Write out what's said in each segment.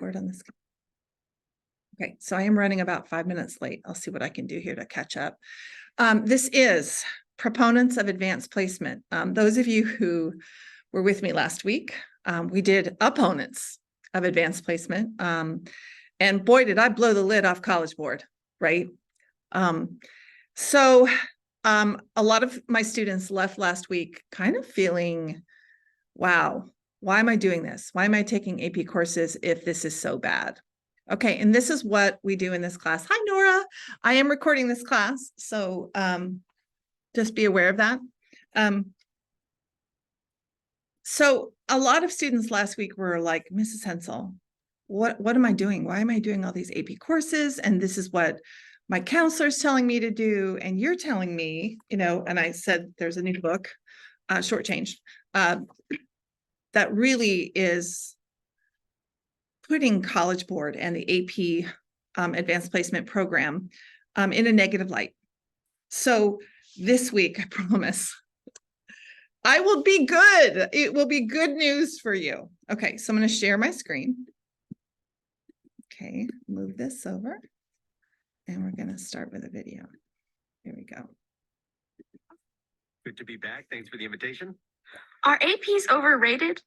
record on this. Okay, so I am running about 5 minutes late. I'll see what I can do here to catch up. This is Proponents of Advanced Placement. Those of you who were with me last week, we did Opponents of Advanced Placement. And boy, did I blow the lid off College Board, right? So a lot of my students left last week kind of feeling, wow, why am I doing this? Why am I taking AP courses if this is so bad? Okay, and this is what we do in this class. Hi, Nora. I am recording this class, so just be aware of that. So a lot of students last week were like, Mrs. Hensel, what am I doing? Why am I doing all these AP courses? And this is what my counselor's telling me to do. And you're telling me, you know, and I said, there's a new book, Shortchanged, that really is putting College Board and the AP Advanced Placement Program in a negative light. So this week, I promise, I will be good. It will be good news for you. Okay, so I'm going to share my screen. Okay, move this over. And we're going to start with a video. Here we go. Good to be back. Thanks for the invitation. Are APs overrated?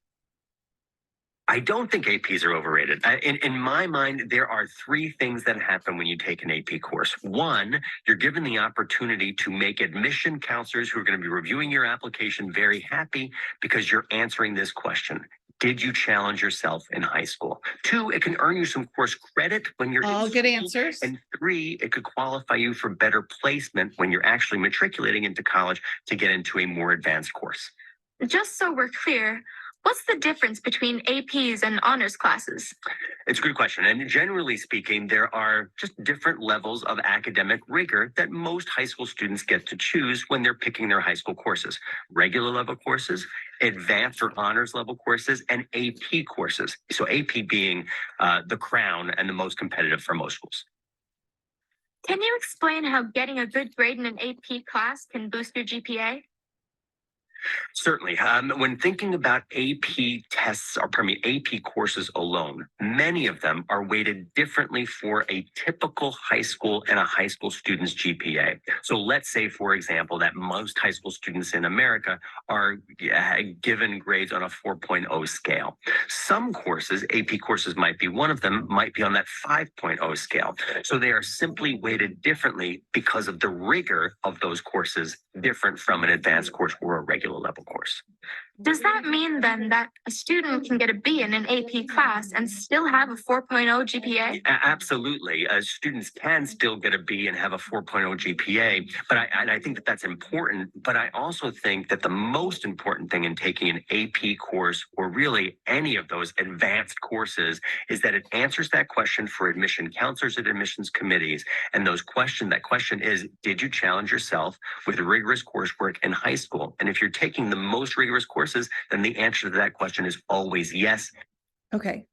I don't think APs are overrated. In my mind, there are three things that happen when you take an AP course. One, you're given the opportunity to make admission counselors who are going to be reviewing your application very happy because you're answering this question. Did you challenge yourself in high school? Two, it can earn you some course credit when you're all in good school. answers. And three, it could qualify you for better placement when you're actually matriculating into college to get into a more advanced course. Just so we're clear, what's the difference between APs and honors classes? It's a good question. And generally speaking, there are just different levels of academic rigor that most high school students get to choose when they're picking their high school courses. Regular level courses, advanced or honors level courses, and AP courses. So AP being the crown and the most competitive for most schools. Can you explain how getting a good grade in an AP class can boost your GPA? Certainly. When thinking about AP tests, or pardon me, AP courses alone, many of them are weighted differently for a typical high school and a high school student's GPA. So let's say, for example, that most high school students in America are given grades on a 4.0 scale. Some courses, AP courses might be one of them, might be on that 5.0 scale. So they are simply weighted differently because of the rigor of those courses, different from an advanced course or a regular level course. Does that mean then that a student can get a B in an AP class and still have a 4.0 GPA? Absolutely. Students can still get a B and have a 4.0 GPA, but I think that that's important. But I also think that the most important thing in taking an AP course, or really any of those advanced courses, is that it answers that question for admission counselors and admissions committees. And that question is, did you challenge yourself with rigorous coursework in high school? And if you're taking the most rigorous courses, then the answer to that question is always yes. Okay.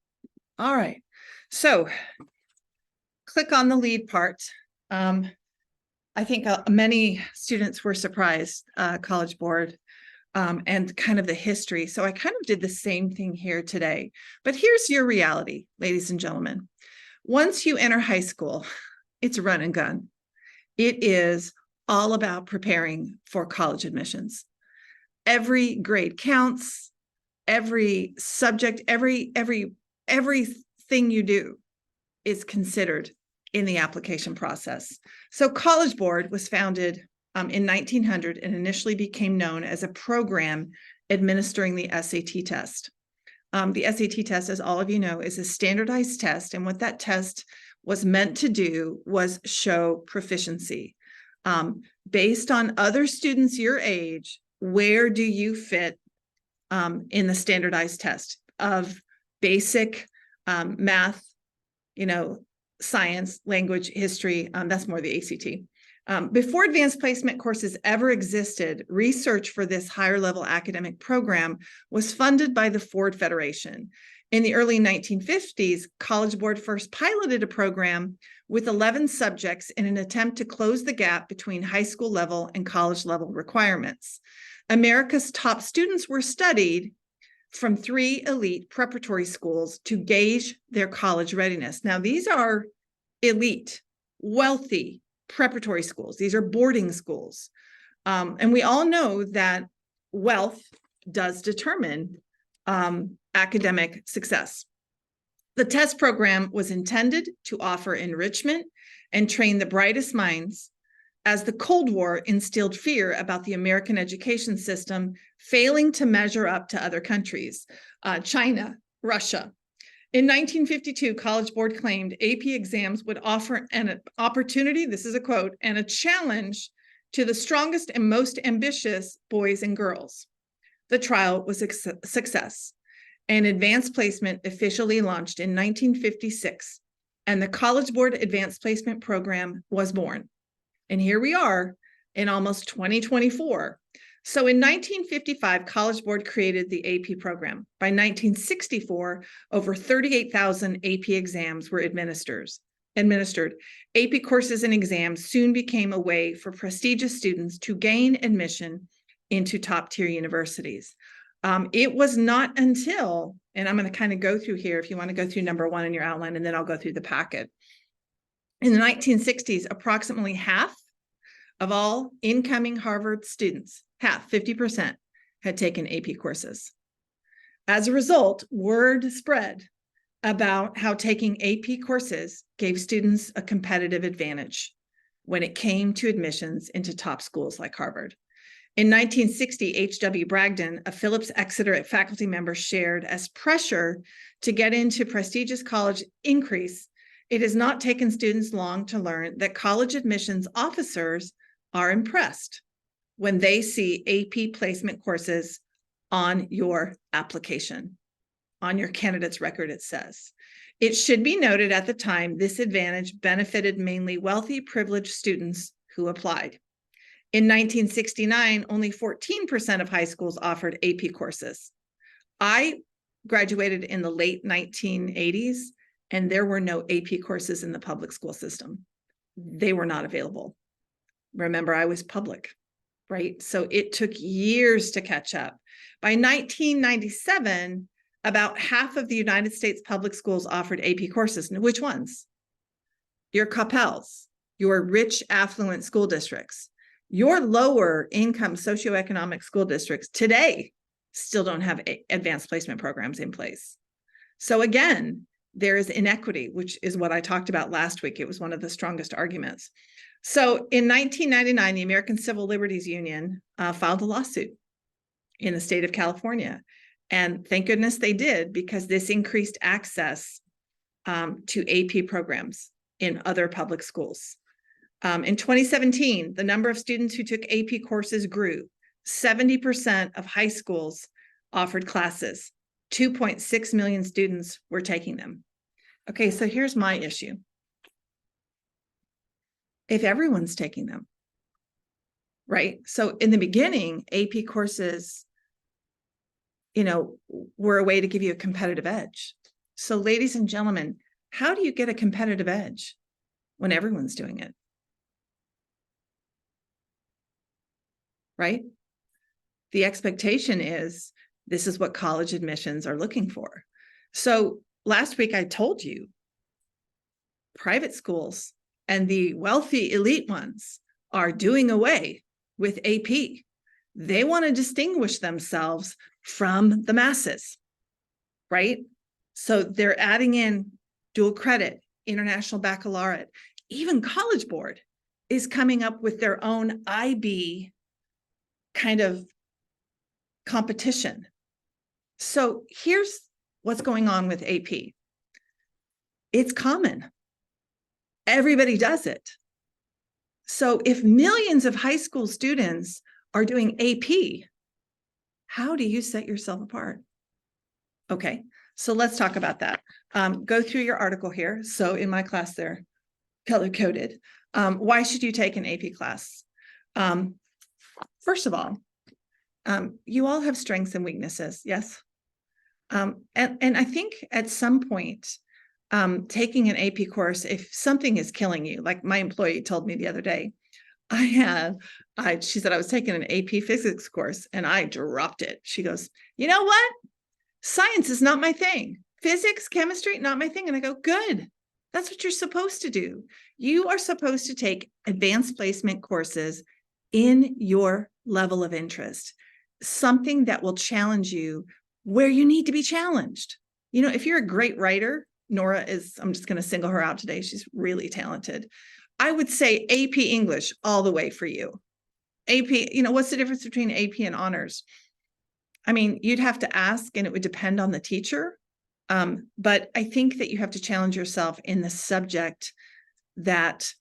All right. So click on the lead part. I think many students were surprised, College Board, and kind of the history. So I kind of did the same thing here today. But here's your reality, ladies and gentlemen. Once you enter high school, it's run and gun. It is all about preparing for college admissions. Every grade counts, every subject, everything you do is considered in the application process. So College Board was founded in 1900 and initially became known as a program administering the SAT test. The SAT test, as all of you know, is a standardized test. And what that test was meant to do was show proficiency. Based on other students your age, where do you fit in the standardized test of basic math, science, language, history? That's more the ACT. Before advanced placement courses ever existed, research for this higher level academic program was funded by the Ford Federation. In the early 1950s, College Board first piloted a program with 11 subjects in an attempt to close the gap between high school level and college level requirements. America's top students were studied from 3 elite preparatory schools to gauge their college readiness. Now, these are elite, wealthy preparatory schools. These are boarding schools. And we all know that wealth does determine academic success. The test program was intended to offer enrichment and train the brightest minds, as the Cold War instilled fear about the American education system failing to measure up to other countries, China, Russia. In 1952, College Board claimed AP exams would offer an opportunity, this is a quote, and a challenge to the strongest and most ambitious boys and girls. The trial was a success, and advanced placement officially launched in 1956, and the College Board Advanced Placement Program was born. And here we are in almost 2024. So in 1955, College Board created the AP program. By 1964, over 38,000 AP exams were administered. AP courses and exams soon became a way for prestigious students to gain admission into top-tier universities. It was not until, and I'm going to kind of go through here if you want to go through number 1 in your outline, and then I'll go through the packet. In the 1960s, approximately half of all incoming Harvard students, 50%, had taken AP courses. As a result, word spread about how taking AP courses gave students a competitive advantage when it came to admissions into top schools like Harvard. In 1960, H.W. Bragdon, a Phillips Exeter faculty member, shared, as pressure to get into prestigious college increased, it has not taken students long to learn that college admissions officers are impressed when they see AP placement courses on your application, on your candidate's record, it says. It should be noted at the time, this advantage benefited mainly wealthy, privileged students who applied. In 1969, only 14% of high schools offered AP courses. I graduated in the late 1980s, and there were no AP courses in the public school system. They were not available. Remember, I was public, right? So it took years to catch up. By 1997, about half of the United States public schools offered AP courses. Which ones? Your Coppels, your rich, affluent school districts. Your lower income socioeconomic school districts today still don't have advanced placement programs in place. So again, there is inequity, which is what I talked about last week. It was one of the strongest arguments. So in 1999, the American Civil Liberties Union filed a lawsuit in the state of California. And thank goodness they did, because this increased access to AP programs in other public schools. In 2017, the number of students who took AP courses grew. 70% of high schools offered classes. 2.6 million students were taking them. Okay, so here's my issue. If everyone's taking them, right? So in the beginning, AP courses, were a way to give you a competitive edge. So ladies and gentlemen, how do you get a competitive edge when everyone's doing it? Right? The expectation is this is what college admissions are looking for. So last week I told you private schools and the wealthy elite ones are doing away with AP. They want to distinguish themselves from the masses, right? So they're adding in dual credit, international baccalaureate. Even College Board is coming up with their own IB kind of competition. So here's what's going on with AP. It's common. Everybody does it. So if millions of high school students are doing AP, how do you set yourself apart? Okay, so let's talk about that. Go through your article here. So in my class, they're color-coded. Why should you take an AP class? First of all, you all have strengths and weaknesses, yes? And I think at some point, taking an AP course, if something is killing you, like my employee told me the other day, she said I was taking an AP physics course and I dropped it. She goes, you know what? Science is not my thing. Physics, chemistry, not my thing. And I go, good. That's what you're supposed to do. You are supposed to take advanced placement courses in your level of interest, something that will challenge you where you need to be challenged. You know, if you're a great writer, Nora is, I'm just going to single her out today. She's really talented. I would say AP English all the way for you. AP, you know, what's the difference between AP and honors? I mean, you'd have to ask, and it would depend on the teacher. But I think that you have to challenge yourself in the subject that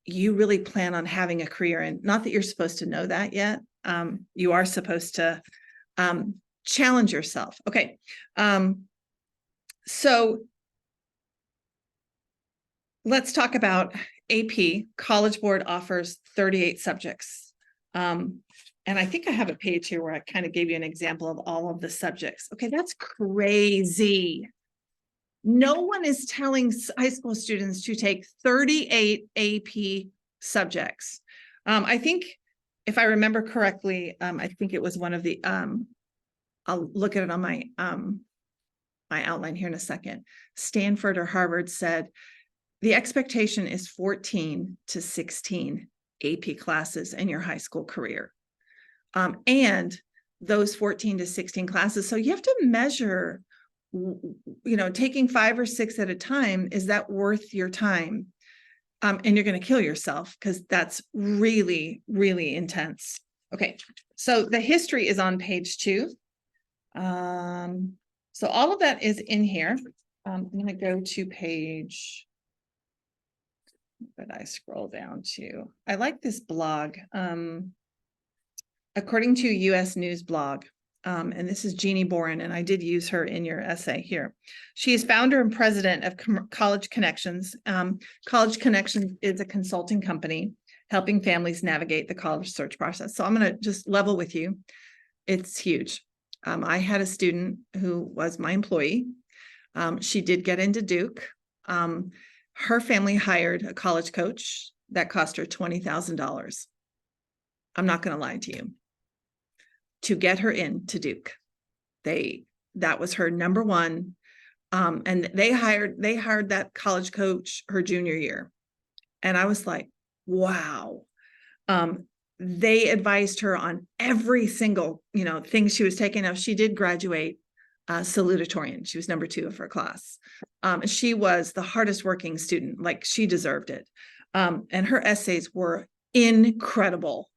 you really plan on having a career in. Not that you're supposed to know that yet. You are supposed to challenge yourself. Okay. So let's talk about AP. College Board offers 38 subjects. And I think I have a page here where I kind of gave you an example of all of the subjects. Okay, that's crazy. No one is telling high school students to take 38 AP subjects. I think if I remember correctly, I think it was one of the, I'll look at it on my outline here in a second. Stanford or Harvard said, the expectation is 14 to 16 AP classes in your high school career. And those 14 to 16 classes. So you have to measure, you know, taking 5 or 6 at a time, is that worth your time? And you're going to kill yourself because that's really, really intense. Okay, so the history is on page 2. So all of that is in here. I'm going to go to page, but I scroll down to, I like this blog. According to US News blog, and this is Jeannie Boren, and I did use her in your essay here. She is founder and president of College Connections. College Connections is a consulting company helping families navigate the college search process. So I'm going to just level with you. It's huge. I had a student who was my employee. She did get into Duke. Her family hired a college coach that cost her $20,000. I'm not going to lie to you. To get her into Duke. That was her number one. And they hired that college coach her junior year. And I was like, wow. They advised her on every single, you know, thing she was taking. Now she did graduate salutatorian. She was number 2 of her class. She was the hardest working student, like she deserved it. And her essays were incredible.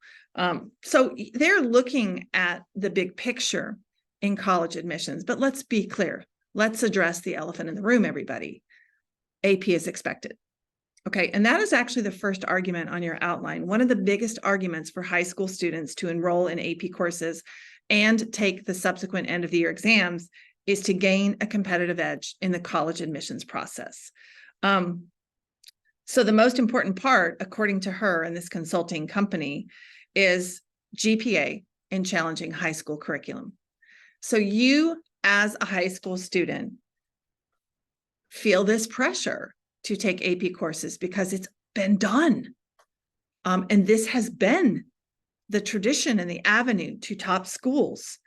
So they're looking at the big picture in college admissions, but let's be clear. Let's address the elephant in the room, everybody. AP is expected. Okay, and that is actually the first argument on your outline. One of the biggest arguments for high school students to enroll in AP courses and take the subsequent end of the year exams is to gain a competitive edge in the college admissions process. So the most important part, according to her and this consulting company, is GPA in challenging high school curriculum. So you, as a high school student, feel this pressure to take AP courses because it's been done. And this has been the tradition and the avenue to top schools.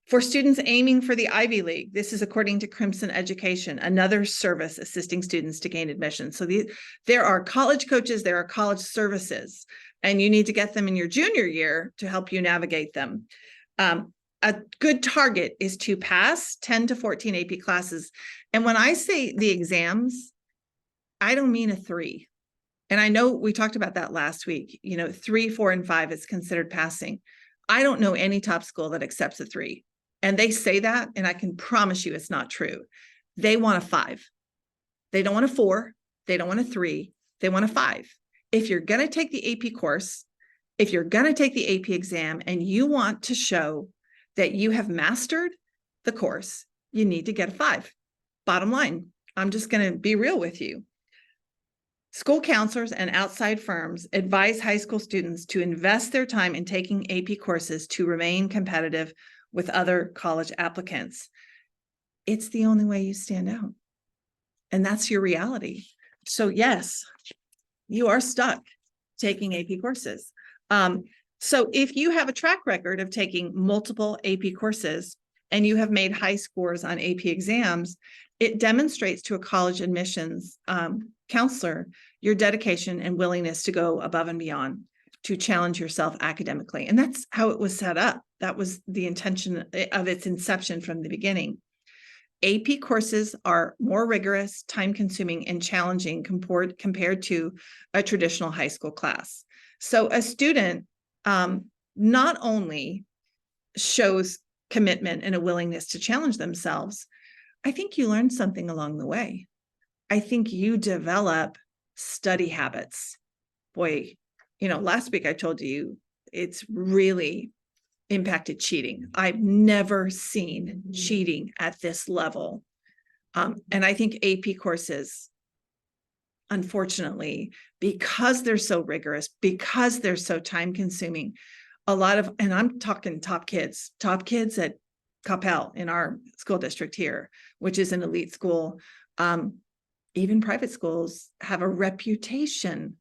For students aiming for the Ivy League, this is according to Crimson Education, another service assisting students to gain admission. So there are college coaches, there are college services, and you need to get them in your junior year to help you navigate them. A good target is to pass 10 to 14 AP classes. And when I say the exams, I don't mean a 3. And I know we talked about that last week. You know, 3, 4, and 5 is considered passing. I don't know any top school that accepts a 3. And they say that, and I can promise you it's not true. They want a 5. They don't want a 4. They don't want a 3. They want a 5. If you're going to take the AP course, if you're going to take the AP exam, and you want to show that you have mastered the course, you need to get a 5. Bottom line, I'm just going to be real with you. School counselors and outside firms advise high school students to invest their time in taking AP courses to remain competitive with other college applicants. It's the only way you stand out. And that's your reality. So yes, you are stuck taking AP courses. So if you have a track record of taking multiple AP courses, and you have made high scores on AP exams, it demonstrates to a college admissions counselor your dedication and willingness to go above and beyond to challenge yourself academically. And that's how it was set up. That was the intention of its inception from the beginning. AP courses are more rigorous, time-consuming, and challenging compared to a traditional high school class. So a student not only shows commitment and a willingness to challenge themselves, I think you learn something along the way. I think you develop study habits. Boy, last week I told you it's really impacted cheating. I've never seen cheating at this level. And I think AP courses, unfortunately, because they're so rigorous, because they're so time consuming, and I'm talking top kids at Coppell in our school district here, which is an elite school. Even private schools have a reputation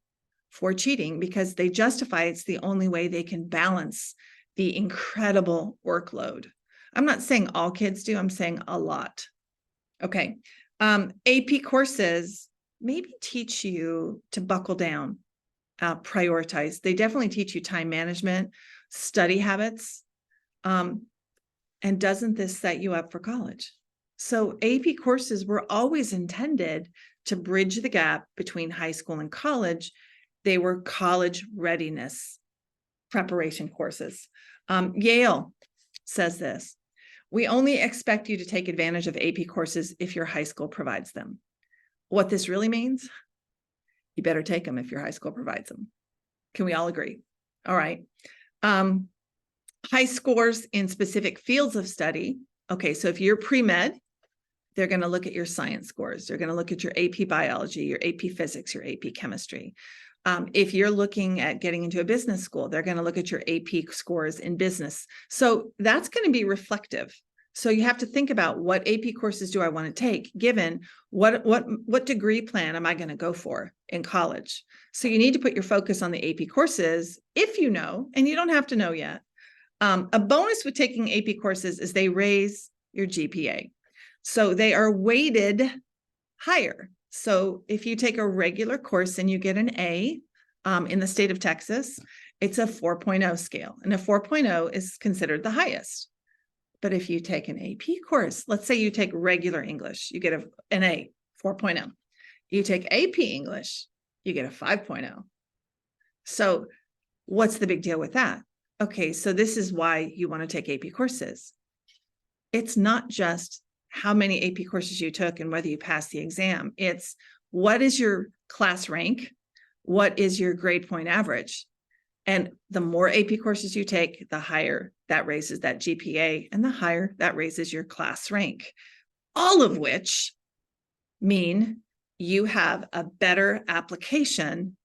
for cheating because they justify it's the only way they can balance the incredible workload. I'm not saying all kids do, I'm saying a lot. Okay. AP courses maybe teach you to buckle down, prioritize. They definitely teach you time management, study habits. And doesn't this set you up for college? So AP courses were always intended to bridge the gap between high school and college. They were college readiness preparation courses. Yale says this: we only expect you to take advantage of AP courses if your high school provides them. What this really means, you better take them if your high school provides them. Can we all agree? All right. High scores in specific fields of study. Okay, so if you're pre-med, they're going to look at your science scores. They're going to look at your AP biology, your AP physics, your AP chemistry. If you're looking at getting into a business school, they're going to look at your AP scores in business. So that's going to be reflective. So you have to think about, what AP courses do I want to take, given what degree plan am I going to go for in college? So you need to put your focus on the AP courses if you know, and you don't have to know yet. A bonus with taking AP courses is they raise your GPA. So they are weighted higher. So if you take a regular course and you get an A in the state of Texas, it's a 4.0 scale, and a 4.0 is considered the highest. But if you take an AP course, let's say you take regular English, you get an A, 4.0. You take AP English, you get a 5.0. So what's the big deal with that? Okay, so this is why you want to take AP courses. It's not just how many AP courses you took and whether you passed the exam. It's, what is your class rank? What is your grade point average? And the more AP courses you take, the higher that raises that GPA, and the higher that raises your class rank. All of which mean you have a better application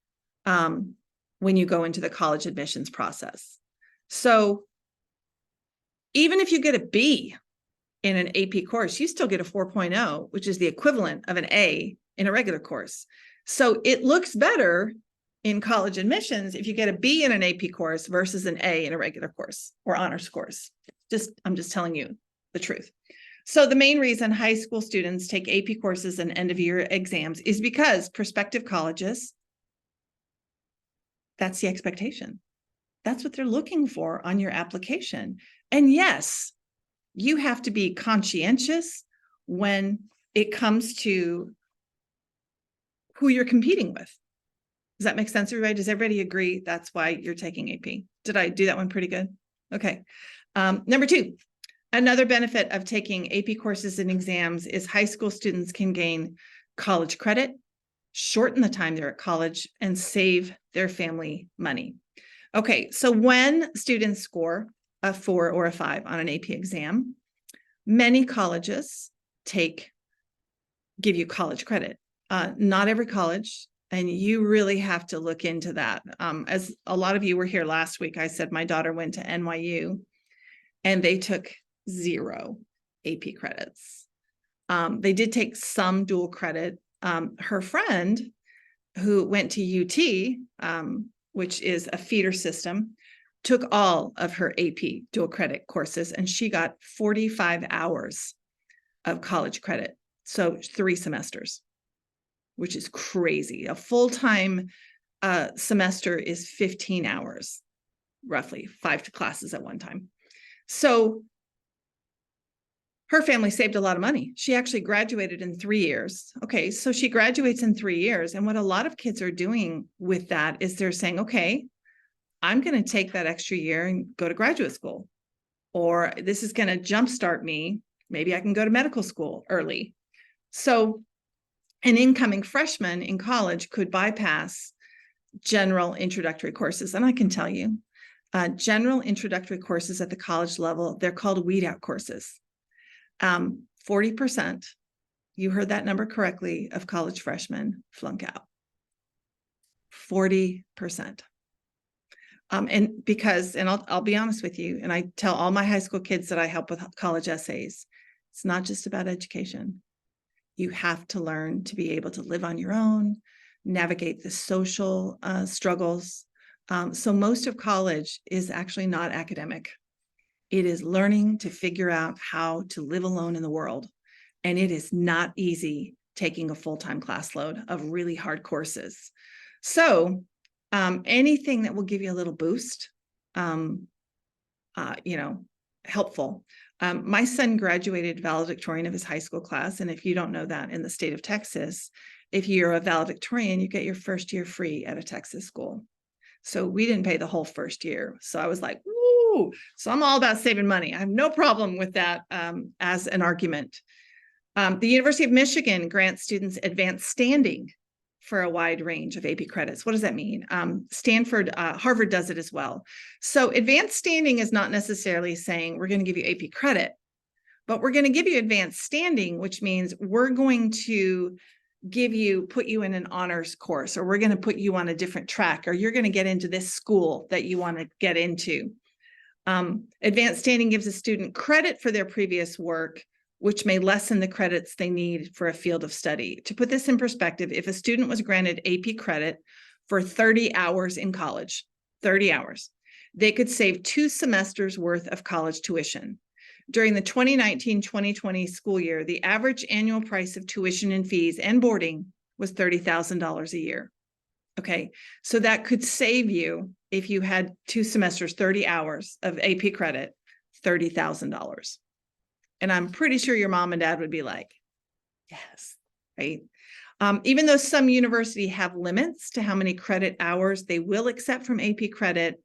when you go into the college admissions process. So even if you get a B in an AP course, you still get a 4.0, which is the equivalent of an A in a regular course. So it looks better in college admissions if you get a B in an AP course versus an A in a regular course or honors course. I'm just telling you the truth. So the main reason high school students take AP courses and end of year exams is because prospective colleges, that's the expectation. That's what they're looking for on your application. And yes, you have to be conscientious when it comes to who you're competing with. Does that make sense, everybody? Does everybody agree that's why you're taking AP? Did I do that one pretty good? Okay. Number 2, another benefit of taking AP courses and exams is high school students can gain college credit, shorten the time they're at college, and save their family money. Okay, so when students score a 4 or a 5 on an AP exam, many colleges give you college credit. Not every college, and you really have to look into that. As a lot of you were here last week, I said my daughter went to NYU and they took 0 AP credits. They did take some dual credit. Her friend who went to UT, which is a feeder system, took all of her AP dual credit courses, and she got 45 hours of college credit. So 3 semesters, which is crazy. A full-time semester is 15 hours, roughly 5 classes at one time. So her family saved a lot of money. She actually graduated in 3 years. Okay, so she graduates in 3 years. And what a lot of kids are doing with that is they're saying, okay, I'm going to take that extra year and go to graduate school. Or this is going to jumpstart me. Maybe I can go to medical school early. So an incoming freshman in college could bypass general introductory courses. And I can tell you, general introductory courses at the college level, they're called weed out courses. 40%, you heard that number correctly, of college freshmen flunk out. 40%. And because, and I'll be honest with you, and I tell all my high school kids that I help with college essays, it's not just about education. You have to learn to be able to live on your own, navigate the social struggles. So most of college is actually not academic. It is learning to figure out how to live alone in the world. And it is not easy taking a full-time class load of really hard courses. So anything that will give you a little boost, helpful. My son graduated valedictorian of his high school class. And if you don't know that, in the state of Texas, if you're a valedictorian, you get your first year free at a Texas school. So we didn't pay the whole first year. So I was like, woo! So I'm all about saving money. I have no problem with that as an argument. The University of Michigan grants students advanced standing for a wide range of AP credits. What does that mean? Harvard does it as well. So advanced standing is not necessarily saying we're going to give you AP credit, but we're going to give you advanced standing, which means we're going to put you in an honors course, or we're going to put you on a different track, or you're going to get into this school that you want to get into. Advanced standing gives a student credit for their previous work, which may lessen the credits they need for a field of study. To put this in perspective, if a student was granted AP credit for 30 hours in college, 30 hours, they could save 2 semesters worth of college tuition. During the 2019-2020 school year, the average annual price of tuition and fees and boarding was $30,000 a year. Okay, so that could save you, if you had 2 semesters, 30 hours of AP credit, $30,000. And I'm pretty sure your mom and dad would be like, yes, right? Even though some universities have limits to how many credit hours they will accept from AP credit,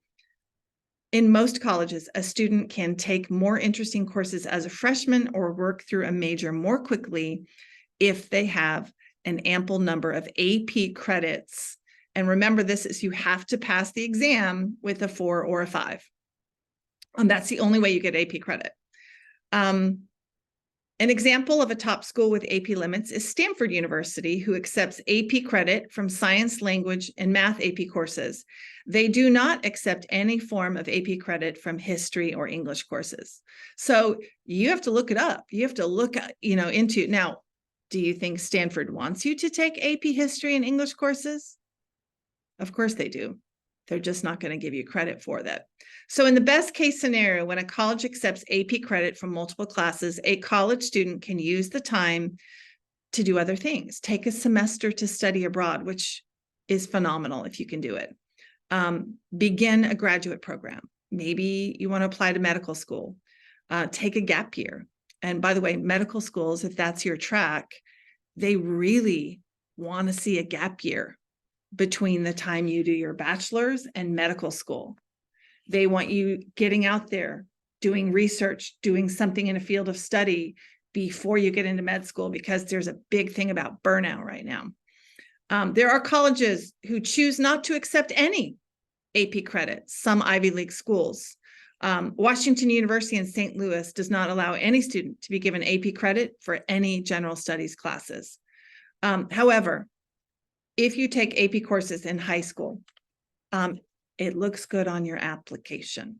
in most colleges, a student can take more interesting courses as a freshman or work through a major more quickly if they have an ample number of AP credits. And remember, this is, you have to pass the exam with a 4 or a 5. And that's the only way you get AP credit. An example of a top school with AP limits is Stanford University, who accepts AP credit from science, language, and math AP courses. They do not accept any form of AP credit from history or English courses. So you have to look it up. You have to look into, now, do you think Stanford wants you to take AP history and English courses? Of course they do. They're just not going to give you credit for that. So in the best case scenario, when a college accepts AP credit from multiple classes, a college student can use the time to do other things. Take a semester to study abroad, which is phenomenal if you can do it. Begin a graduate program. Maybe you want to apply to medical school. Take a gap year. And by the way, medical schools, if that's your track, they really want to see a gap year between the time you do your bachelor's and medical school. They want you getting out there, doing research, doing something in a field of study before you get into med school, because there's a big thing about burnout right now. There are colleges who choose not to accept any AP credit, some Ivy League schools. Washington University in St. Louis does not allow any student to be given AP credit for any general studies classes. However, if you take AP courses in high school, it looks good on your application.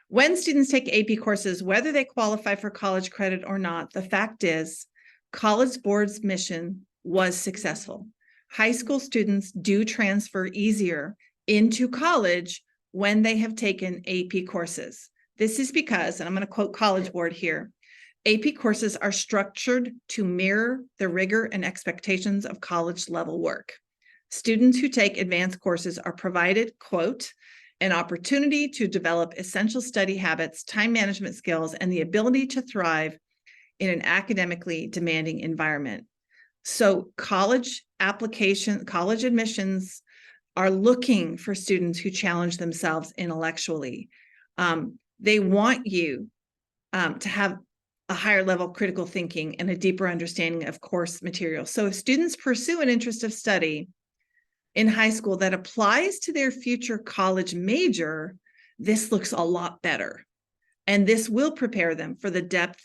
When students take AP courses, whether they qualify for college credit or not, the fact is, College Board's mission was successful. High school students do transfer easier into college when they have taken AP courses. This is because, and I'm going to quote College Board here, AP courses are structured to mirror the rigor and expectations of college level work. Students who take advanced courses are provided, quote, an opportunity to develop essential study habits, time management skills, and the ability to thrive in an academically demanding environment. So college admissions are looking for students who challenge themselves intellectually. They want you to have a higher level critical thinking and a deeper understanding of course material. So if students pursue an interest of study in high school that applies to their future college major, this looks a lot better. And this will prepare them for the depth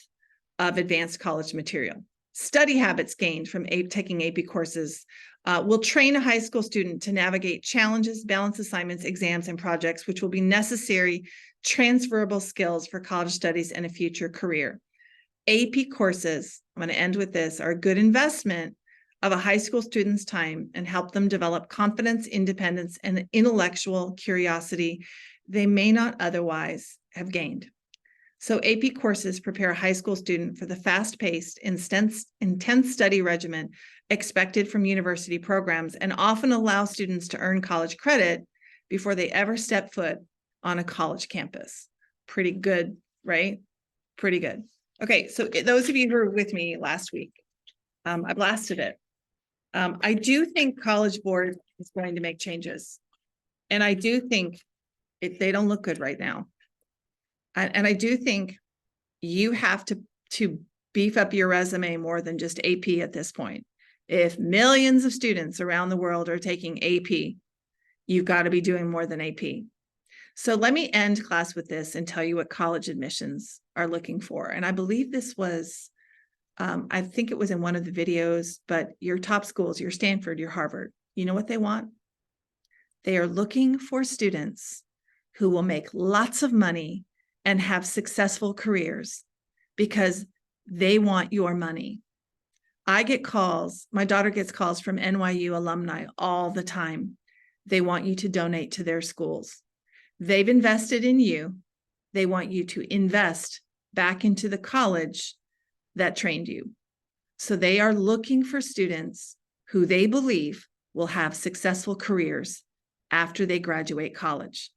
of advanced college material. Study habits gained from taking AP courses will train a high school student to navigate challenges, balance assignments, exams, and projects, which will be necessary transferable skills for college studies and a future career. AP courses, I'm going to end with this, are a good investment of a high school student's time and help them develop confidence, independence, and intellectual curiosity they may not otherwise have gained. So AP courses prepare a high school student for the fast-paced, intense study regimen expected from university programs and often allow students to earn college credit before they ever step foot on a college campus. Pretty good, right? Pretty good. Okay, so those of you who were with me last week, I blasted it. I do think College Board is going to make changes. And I do think they don't look good right now. And I do think you have to beef up your resume more than just AP at this point. If millions of students around the world are taking AP, you've got to be doing more than AP. So let me end class with this and tell you what college admissions are looking for. And I believe this was, I think it was in one of the videos, but your top schools, your Stanford, your Harvard, you know what they want? They are looking for students who will make lots of money and have successful careers because they want your money. I get calls, my daughter gets calls from NYU alumni all the time. They want you to donate to their schools. They've invested in you. They want you to invest back into the college that trained you. So they are looking for students who they believe will have successful careers after they graduate college.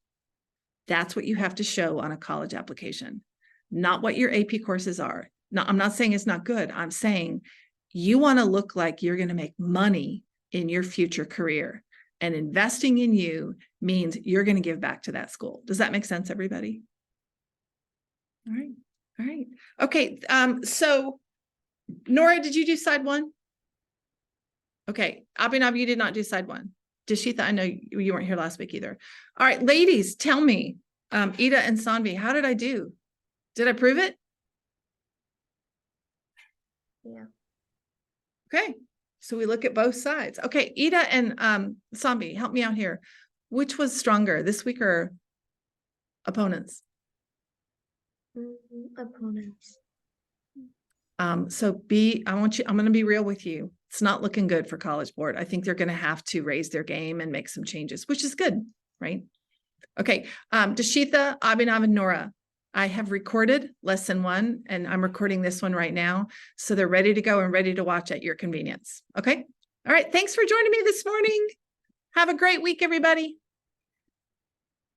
That's what you have to show on a college application, not what your AP courses are. Now, I'm not saying it's not good. I'm saying you want to look like you're going to make money in your future career. And investing in you means you're going to give back to that school. Does that make sense, everybody? All right. All right. Okay. So Nora, did you do side one? Okay. Abhinav, you did not do side one. Dishita, I know you weren't here last week either. All right, ladies, tell me, Ida and Sanvi, how did I do? Did I prove it? Yeah. Okay. So we look at both sides. Okay, Ida and Sanvi, help me out here. Which was stronger this week or opponents? Opponents. I'm going to be real with you. It's not looking good for College Board. I think they're going to have to raise their game and make some changes, which is good, right? Okay, Dashitha, Abhinav, and Nora, I have recorded lesson 1 and I'm recording this one right now. So they're ready to go and ready to watch at your convenience. Okay. All right. Thanks for joining me this morning. Have a great week, everybody.